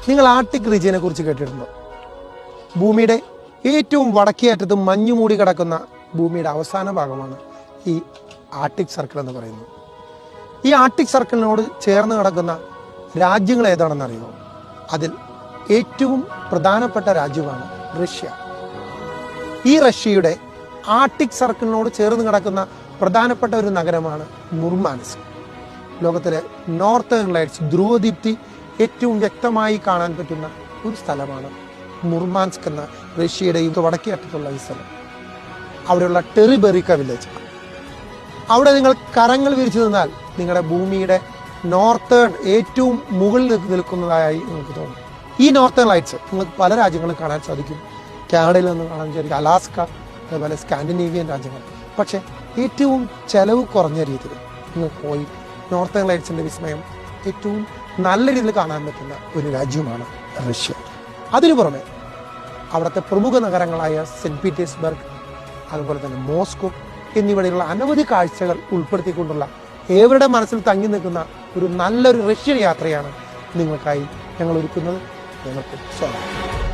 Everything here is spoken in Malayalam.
നിങ്ങൾ ആർട്ടിക് റീജിയനെ കുറിച്ച് കേട്ടിട്ടുണ്ടോ? ഭൂമിയുടെ ഏറ്റവും വടക്കേ അറ്റത്ത് മഞ്ഞു മൂടി കിടക്കുന്ന ഭൂമിയുടെ അവസാന ഭാഗമാണ് ഈ ആർട്ടിക് സർക്കിൾ എന്ന് പറയുന്നത്. ഈ ആർട്ടിക് സർക്കിളിനോട് ചേർന്ന് കിടക്കുന്ന രാജ്യങ്ങൾ ഏതാണെന്ന് അറിയുമോ? അതിൽ ഏറ്റവും പ്രധാനപ്പെട്ട രാജ്യമാണ് റഷ്യ. ഈ റഷ്യയുടെ ആർട്ടിക് സർക്കിളിനോട് ചേർന്ന് കിടക്കുന്ന പ്രധാനപ്പെട്ട ഒരു നഗരമാണ് മുർമാൻസ്ക്. ലോകത്തിലെ നോർത്തേൺ ലൈറ്റ്സ്, ധ്രുവദീപ്തി ഏറ്റവും വ്യക്തമായി കാണാൻ പറ്റുന്ന ഒരു സ്ഥലമാണ് മുർമാൻസ്ക് എന്ന റഷ്യയുടെ വടക്കേ അറ്റത്തുള്ള ഈ സ്ഥലം. അവിടെയുള്ള ടെറിബെറിക്ക വില്ലേജ്. അവിടെ നിങ്ങൾ കരങ്ങൾ വിരിച്ചു നിന്നാൽ നിങ്ങളുടെ ഭൂമിയുടെ നോർത്തേൺ ഏറ്റവും മുകളിൽ നിൽക്കുന്നതായി നിങ്ങൾക്ക് തോന്നും. ഈ നോർത്തേൺ ലൈറ്റ്സ് നിങ്ങൾക്ക് പല രാജ്യങ്ങളും കാണാൻ സാധിക്കും. കാനഡയിൽ നിന്ന് കാണാൻ സാധിക്കും, അലാസ്ക, അതുപോലെ സ്കാൻഡിനേവിയൻ രാജ്യങ്ങൾ. പക്ഷേ ഏറ്റവും ചെലവ് കുറഞ്ഞ രീതിയിൽ നിങ്ങൾക്ക് പോയി നോർത്തേൺ ലൈറ്റ്സിൻ്റെ വിസ്മയം ഏറ്റവും നല്ല രീതിയിൽ കാണാൻ പറ്റുന്ന ഒരു രാജ്യമാണ് റഷ്യ. അതിനു പുറമെ അവിടുത്തെ പ്രമുഖ നഗരങ്ങളായ സെന്റ് പീറ്റേഴ്സ്ബർഗ്, അതുപോലെ തന്നെ മോസ്കോ എന്നിവിടെയുള്ള അനവധി കാഴ്ചകൾ ഉൾപ്പെടുത്തിക്കൊണ്ടുള്ള ഏവരുടെ മനസ്സിൽ തങ്ങി നിൽക്കുന്ന ഒരു നല്ലൊരു റഷ്യൻ യാത്രയാണ് നിങ്ങൾക്കായി ഞങ്ങൾ ഒരുക്കുന്നത്. ഞങ്ങൾക്ക് സ്വാഗതം.